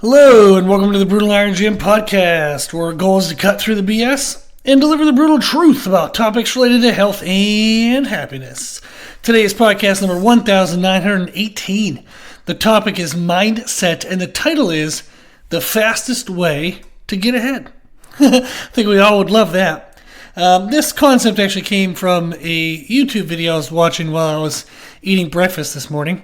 Hello, and welcome to the Brutal Iron Gym podcast, where our goal is to cut through the BS and deliver the brutal truth about topics related to health and happiness. Today is podcast number 1918. The topic is mindset, and the title is The Fastest Way to Get Ahead. I think we all would love that. This concept actually came from a YouTube video I was watching while I was eating breakfast this morning.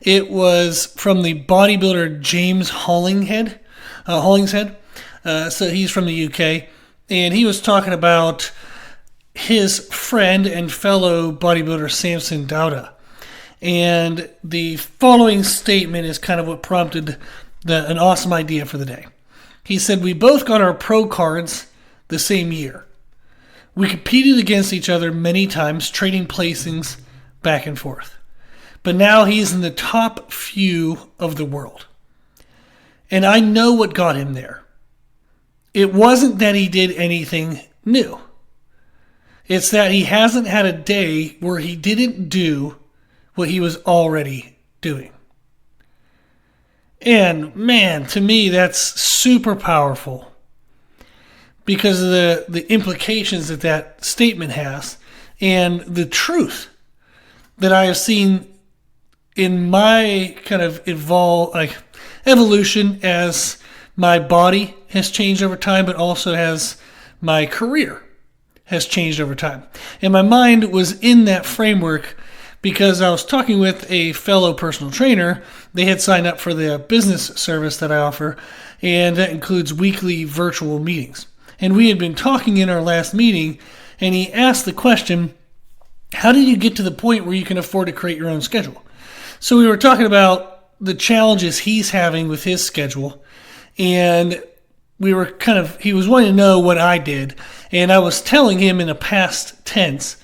It was from the bodybuilder James Hollingshead. So he's from the UK, and he was talking about his friend and fellow bodybuilder Samson Dauda. And the following statement is kind of what prompted an awesome idea for the day. He said, "We both got our pro cards the same year. We competed against each other many times, trading placings back and forth. But now he's in the top few of the world. And I know what got him there. It wasn't that he did anything new. It's that he hasn't had a day where he didn't do what he was already doing." And man, to me, that's super powerful because of the implications that statement has and the truth that I have seen in my kind of evolution as my body has changed over time, but also as my career has changed over time. And my mind was in that framework because I was talking with a fellow personal trainer. They had signed up for the business service that I offer, and that includes weekly virtual meetings. And we had been talking in our last meeting, and he asked the question, how did you get to the point where you can afford to create your own schedule? So we were talking about the challenges he's having with his schedule, and he was wanting to know what I did, and I was telling him in a past tense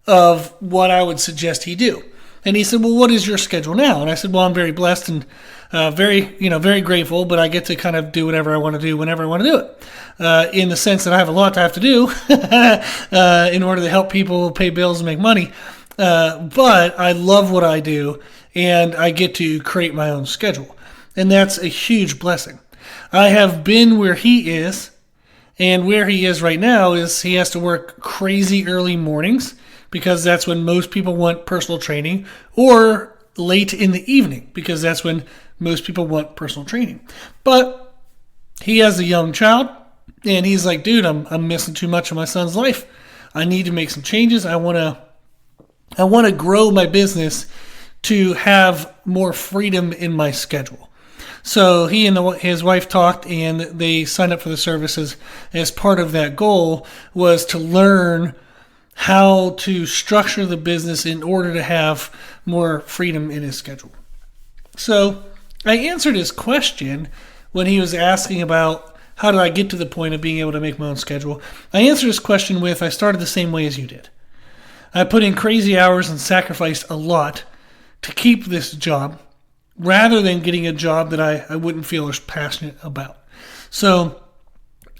of what I would suggest he do. And he said, "Well, what is your schedule now?" And I said, "Well, I'm very blessed and very grateful, but I get to kind of do whatever I want to do whenever I want to do it. In the sense that I have a lot to have to do in order to help people pay bills and make money. But I love what I do, and I get to create my own schedule. And that's a huge blessing. I have been where he is, and where he is right now is he has to work crazy early mornings because that's when most people want personal training, or late in the evening because that's when most people want personal training. But he has a young child, and he's like, dude, I'm missing too much of my son's life. I need to make some changes. I want to grow my business to have more freedom in my schedule." So he and his wife talked, and they signed up for the services. As part of that goal was to learn how to structure the business in order to have more freedom in his schedule. So I answered his question when he was asking about how did I get to the point of being able to make my own schedule. I answered his question with, I started the same way as you did. I put in crazy hours and sacrificed a lot to keep this job rather than getting a job that I wouldn't feel as passionate about. So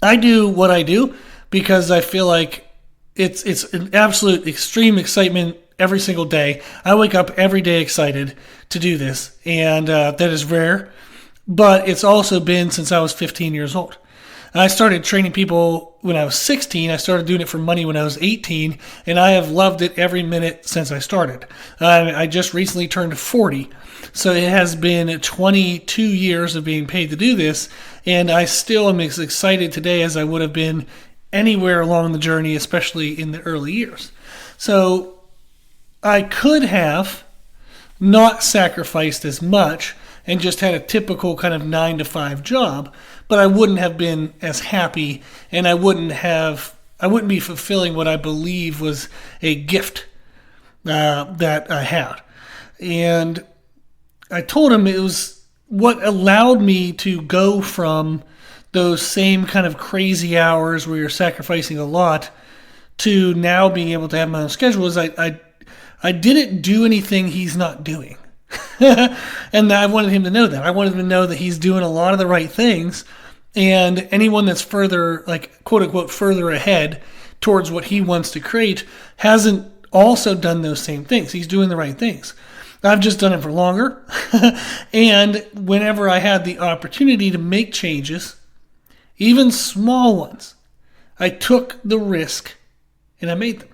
I do what I do because I feel like it's an absolute extreme excitement every single day. I wake up every day excited to do this, and that is rare, but it's also been since I was 15 years old. I started training people when I was 16. I started doing it for money when I was 18, and I have loved it every minute since I started. I just recently turned 40, so it has been 22 years of being paid to do this, and I still am as excited today as I would have been anywhere along the journey, especially in the early years. So I could have not sacrificed as much and just had a typical kind of 9-to-5 job, but I wouldn't have been as happy, and I wouldn't be fulfilling what I believe was a gift that I had. And I told him it was what allowed me to go from those same kind of crazy hours where you're sacrificing a lot to now being able to have my own schedule is I didn't do anything he's not doing. And I wanted him to know that. I wanted him to know that he's doing a lot of the right things, and anyone that's further, like, quote unquote, further ahead towards what he wants to create hasn't also done those same things. He's doing the right things. I've just done it for longer. And whenever I had the opportunity to make changes, even small ones, I took the risk and I made them.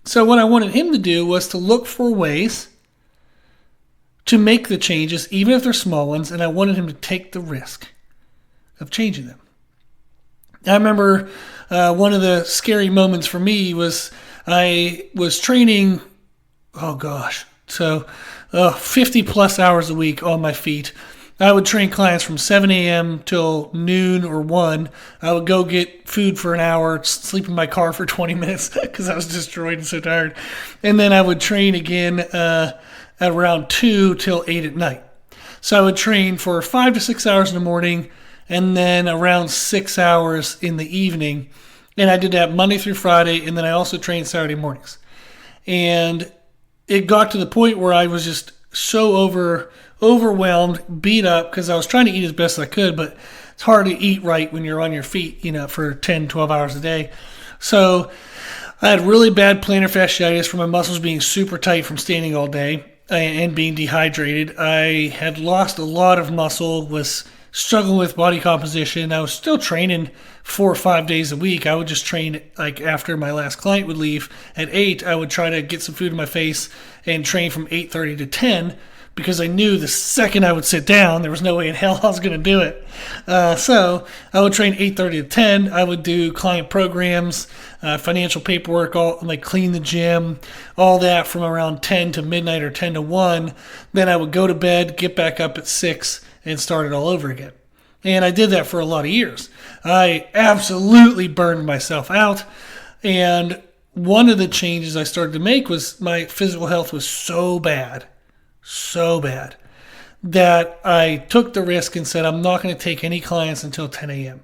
So what I wanted him to do was to look for ways to make the changes, even if they're small ones, and I wanted him to take the risk of changing them. I remember one of the scary moments for me was I was training, 50 plus hours a week on my feet. I would train clients from 7 a.m. till noon or 1. I would go get food for an hour, sleep in my car for 20 minutes because I was destroyed and so tired. And then I would train again at around 2 till 8 at night. So I would train for 5 to 6 hours in the morning and then around 6 hours in the evening. And I did that Monday through Friday, and then I also trained Saturday mornings. And it got to the point where I was just so overwhelmed, beat up, because I was trying to eat as best as I could, but it's hard to eat right when you're on your feet, for 10, 12 hours a day. So I had really bad plantar fasciitis from my muscles being super tight from standing all day and being dehydrated. I had lost a lot of muscle, was struggling with body composition. I was still training 4 or 5 days a week. I would just train like after my last client would leave at 8. I would try to get some food in my face and train from 8:30 to 10 because I knew the second I would sit down, there was no way in hell I was going to do it. So I would train 8:30 to 10. I would do client programs, financial paperwork, all like clean the gym, all that from around 10 to midnight or 10 to 1. Then I would go to bed, get back up at 6, and start it all over again. And I did that for a lot of years. I absolutely burned myself out. And one of the changes I started to make was my physical health was so bad, that I took the risk and said, I'm not going to take any clients until 10 a.m.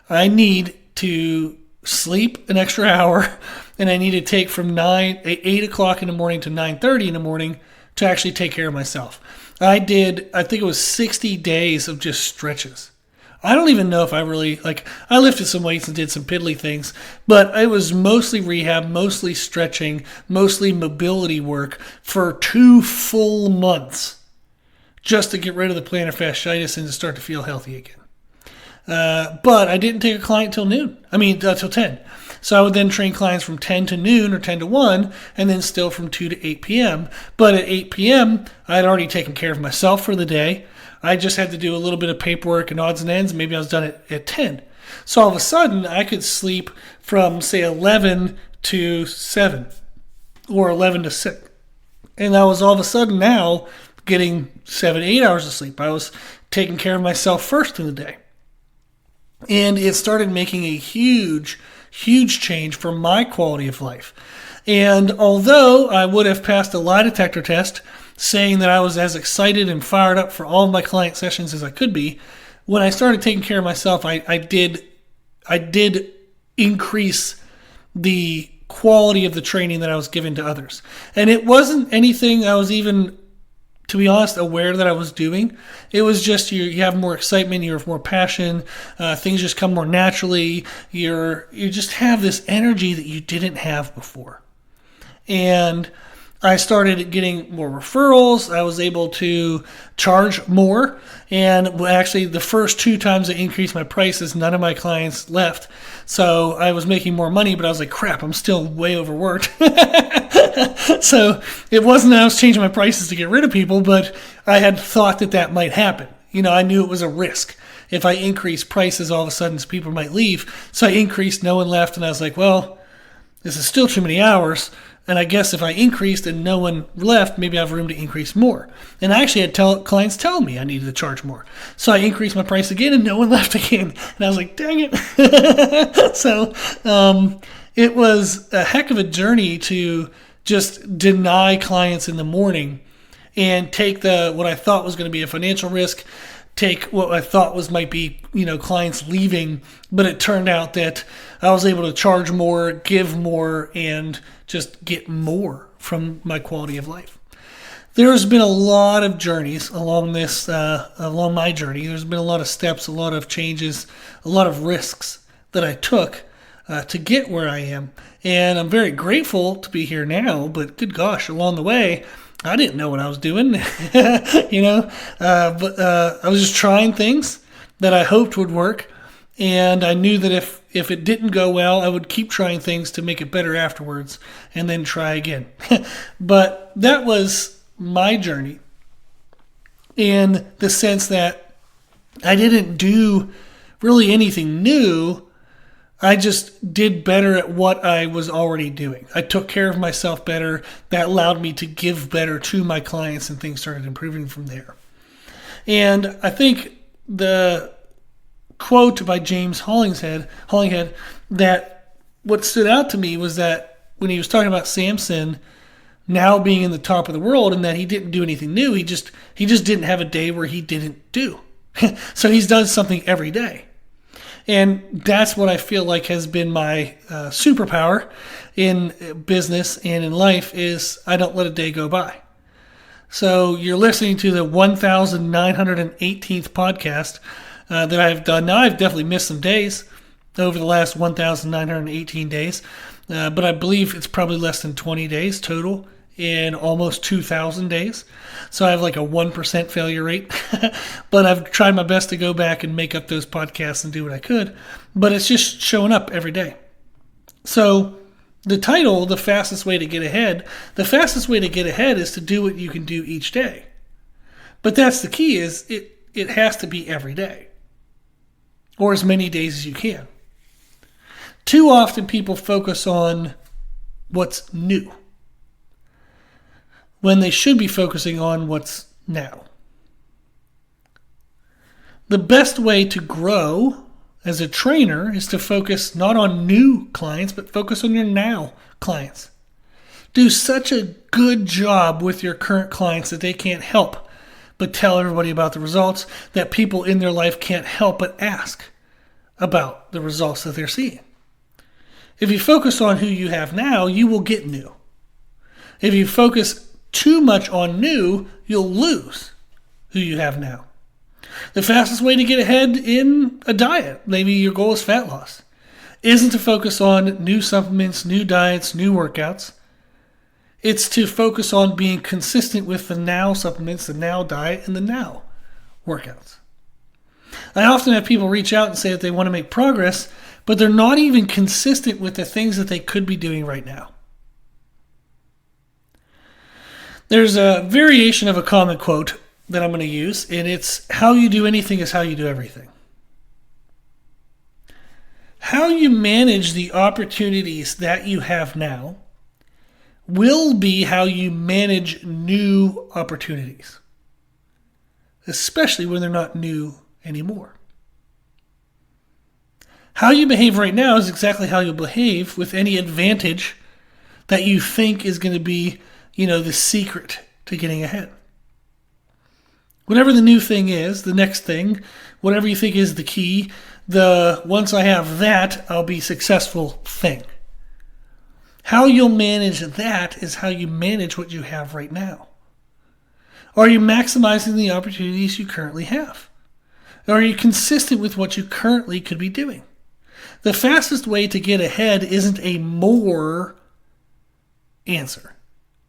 I need to sleep an extra hour, and I need to take from 8 o'clock in the morning to 9:30 in the morning to actually take care of myself. I think it was 60 days of just stretches. I don't even know if I lifted some weights and did some piddly things, but it was mostly rehab, mostly stretching, mostly mobility work for 2 full months just to get rid of the plantar fasciitis and to start to feel healthy again. But I didn't take a client till 10. So I would then train clients from 10 to noon or 10 to 1, and then still from 2 to 8 p.m. But at 8 p.m., I had already taken care of myself for the day. I just had to do a little bit of paperwork and odds and ends. Maybe I was done at 10. So all of a sudden, I could sleep from, say, 11 to 7 or 11 to 6. And I was all of a sudden now getting 7, 8 hours of sleep. I was taking care of myself first in the day. And it started making a huge change for my quality of life. And although I would have passed a lie detector test saying that I was as excited and fired up for all of my client sessions as I could be, when I started taking care of myself, I did increase the quality of the training that I was giving to others. And it wasn't anything I was even, to be honest, aware that I was doing. It was just you have more excitement, you have more passion, things just come more naturally. You just have this energy that you didn't have before. And I started getting more referrals. I was able to charge more. And actually, the first 2 times I increased my prices, none of my clients left. So I was making more money, but I was like, crap, I'm still way overworked. So it wasn't that I was changing my prices to get rid of people, but I had thought that might happen. I knew it was a risk. If I increased prices, all of a sudden people might leave. So I increased, no one left, and I was like, well, this is still too many hours. And I guess if I increased and no one left, maybe I have room to increase more. And I actually had clients tell me I needed to charge more. So I increased my price again and no one left again. And I was like, dang it. So it was a heck of a journey to just deny clients in the morning and take what I thought was going to be a financial risk, take what I thought might be, clients leaving, but it turned out that I was able to charge more, give more, and just get more from my quality of life. There's been a lot of journeys along my journey. There's been a lot of steps, a lot of changes, a lot of risks that I took to get where I am. And I'm very grateful to be here now, but good gosh, along the way, I didn't know what I was doing, but I was just trying things that I hoped would work. And I knew that if it didn't go well, I would keep trying things to make it better afterwards and then try again. But that was my journey in the sense that I didn't do really anything new. I just did better at what I was already doing. I took care of myself better. That allowed me to give better to my clients, and things started improving from there. And I think the quote by James Hollingshead, that what stood out to me was that when he was talking about Samson now being in the top of the world and that he didn't do anything new, he just didn't have a day where he didn't do. So he's done something every day. And that's what I feel like has been my superpower in business and in life is I don't let a day go by. So you're listening to the 1,918th podcast that I've done. Now, I've definitely missed some days over the last 1,918 days, but I believe it's probably less than 20 days total in almost 2,000 days. So I have like a 1% failure rate, but I've tried my best to go back and make up those podcasts and do what I could, but it's just showing up every day. So the title, The Fastest Way to Get Ahead, the fastest way to get ahead is to do what you can do each day. But that's the key is it has to be every day. Or as many days as you can. Too often people focus on what's new when they should be focusing on what's now. The best way to grow as a trainer is to focus not on new clients, but focus on your now clients. Do such a good job with your current clients that they can't help but tell everybody about the results, that people in their life can't help but ask about the results that they're seeing. If you focus on who you have now, you will get new. If you focus too much on new, you'll lose who you have now. The fastest way to get ahead in a diet, maybe your goal is fat loss, isn't to focus on new supplements, new diets, new workouts. It's to focus on being consistent with the now supplements, the now diet, and the now workouts. I often have people reach out and say that they want to make progress, but they're not even consistent with the things that they could be doing right now. There's a variation of a common quote that I'm going to use, and it's how you do anything is how you do everything. How you manage the opportunities that you have now will be how you manage new opportunities, especially when they're not new anymore. How you behave right now is exactly how you'll behave with any advantage that you think is going to be, the secret to getting ahead. Whatever the new thing is, the next thing, whatever you think is the key, the once I have that, I'll be successful thing. How you'll manage that is how you manage what you have right now. Are you maximizing the opportunities you currently have? Are you consistent with what you currently could be doing? The fastest way to get ahead isn't a more answer.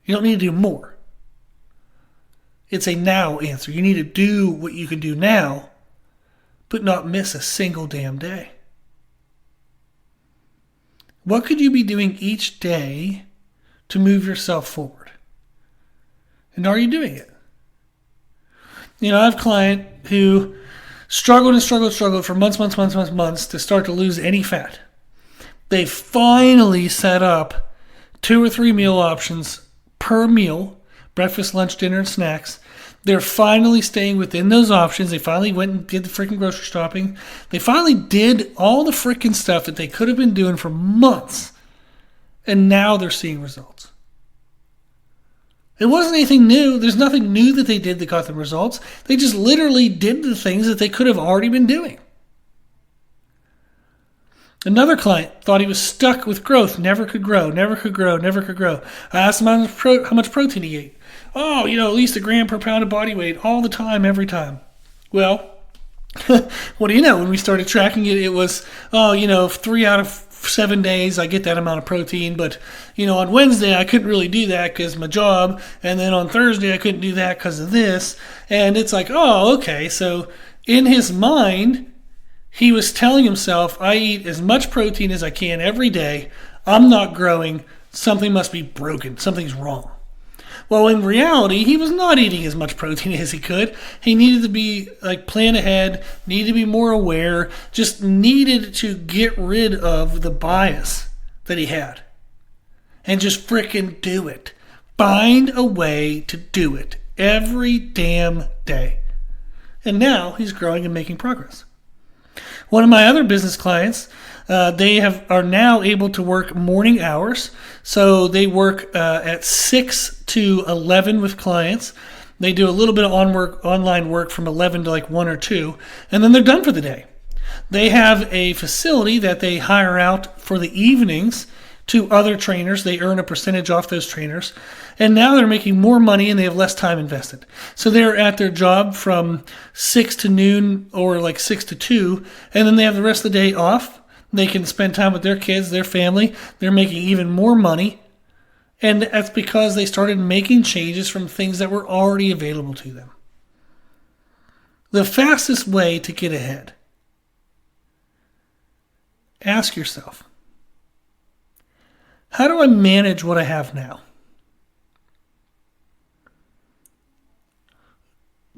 You don't need to do more. It's a now answer. You need to do what you can do now, but not miss a single damn day. What could you be doing each day to move yourself forward? And are you doing it? I have a client who struggled for months to start to lose any fat. They finally set up 2 or 3 meal options per meal, breakfast, lunch, dinner, and snacks. They're finally staying within those options. They finally went and did the freaking grocery shopping. They finally did all the freaking stuff that they could have been doing for months. And now they're seeing results. It wasn't anything new. There's nothing new that they did that got them results. They just literally did the things that they could have already been doing. Another client thought he was stuck with growth, never could grow. I asked him how much protein he ate. Oh, at least a gram per pound of body weight all the time, every time. Well, what do you know? When we started tracking it, it was, 3 out of 7 days I get that amount of protein, but on Wednesday I couldn't really do that because my job, and then on Thursday I couldn't do that because of this. And it's like, oh, okay. So in his mind, he was telling himself, I eat as much protein as I can every day. I'm not growing. Something must be broken. Something's wrong. Well, in reality, he was not eating as much protein as he could. He needed to be plan ahead, needed to be more aware, just needed to get rid of the bias that he had. And just frickin' do it. Find a way to do it every damn day. And now he's growing and making progress. One of my other business clients, they are now able to work morning hours. So they work at 6 to 11 with clients. They do a little bit of online work from 11 to 1 or 2, and then they're done for the day. They have a facility that they hire out for the evenings to other trainers. They earn a percentage off those trainers. And now they're making more money and they have less time invested. So they're at their job from 6 to noon or 6 to 2, and then they have the rest of the day off. They can spend time with their kids, their family. They're making even more money. And that's because they started making changes from things that were already available to them. The fastest way to get ahead. Ask yourself, how do I manage what I have now?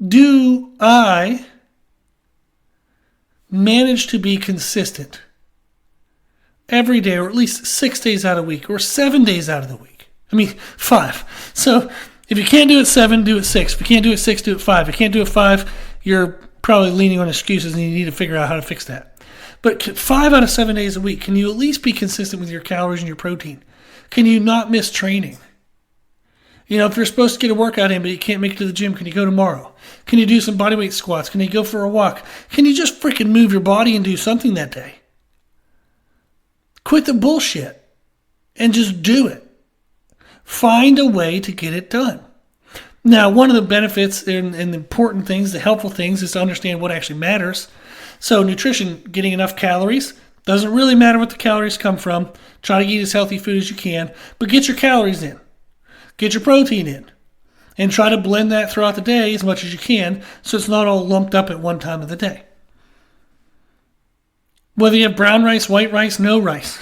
Do I manage to be consistent every day, or at least 6 days out of the week, or 7 days out of the week? 5. So if you can't do it 7, do it 6. If you can't do it 6, do it 5. If you can't do it 5, you're probably leaning on excuses and you need to figure out how to fix that. But 5 out of 7 days a week, can you at least be consistent with your calories and your protein? Can you not miss training? If you're supposed to get a workout in but you can't make it to the gym, can you go tomorrow? Can you do some bodyweight squats? Can you go for a walk? Can you just freaking move your body and do something that day? Quit the bullshit and just do it. Find a way to get it done. Now, one of the benefits and the important things, the helpful things, is to understand what actually matters. So nutrition, getting enough calories, doesn't really matter what the calories come from. Try to eat as healthy food as you can, but get your calories in. Get your protein in. And try to blend that throughout the day as much as you can so it's not all lumped up at one time of the day. Whether you have brown rice, white rice, no rice.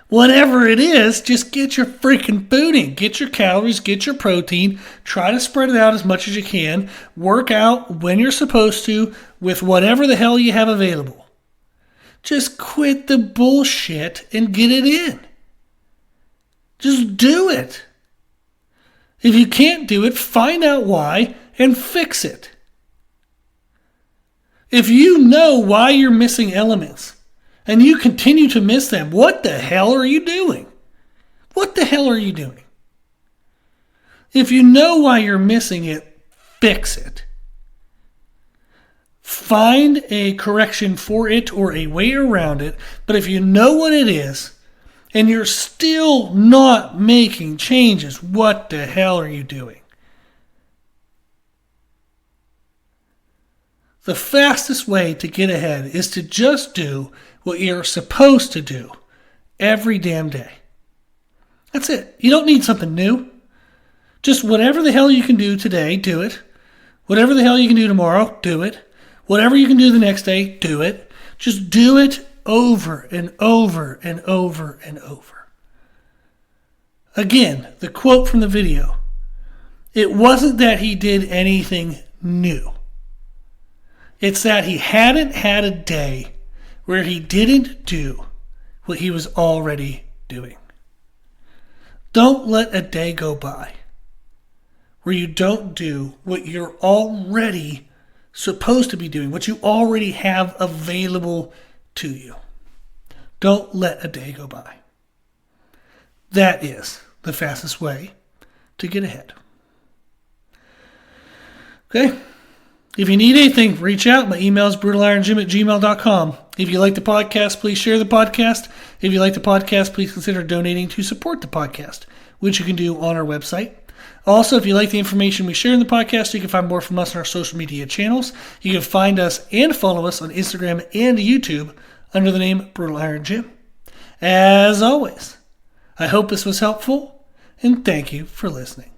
Whatever it is, just get your freaking food in. Get your calories, get your protein. Try to spread it out as much as you can. Work out when you're supposed to with whatever the hell you have available. Just quit the bullshit and get it in. Just do it. If you can't do it, find out why and fix it. If you know why you're missing elements and you continue to miss them, what the hell are you doing? What the hell are you doing? If you know why you're missing it, fix it. Find a correction for it or a way around it. But if you know what it is and you're still not making changes, what the hell are you doing? The fastest way to get ahead is to just do what you're supposed to do every damn day. That's it. You don't need something new. Just whatever the hell you can do today, do it. Whatever the hell you can do tomorrow, do it. Whatever you can do the next day, do it. Just do it over and over and over and over. Again, the quote from the video. It wasn't that he did anything new. It's that he hadn't had a day where he didn't do what he was already doing. Don't let a day go by where you don't do what you're already supposed to be doing, what you already have available to you. Don't let a day go by. That is the fastest way to get ahead. Okay? If you need anything, reach out. My email is brutalironjim@gmail.com. If you like the podcast, please share the podcast. If you like the podcast, please consider donating to support the podcast, which you can do on our website. Also, if you like the information we share in the podcast, you can find more from us on our social media channels. You can find us and follow us on Instagram and YouTube under the name Brutal Iron Jim. As always, I hope this was helpful, and thank you for listening.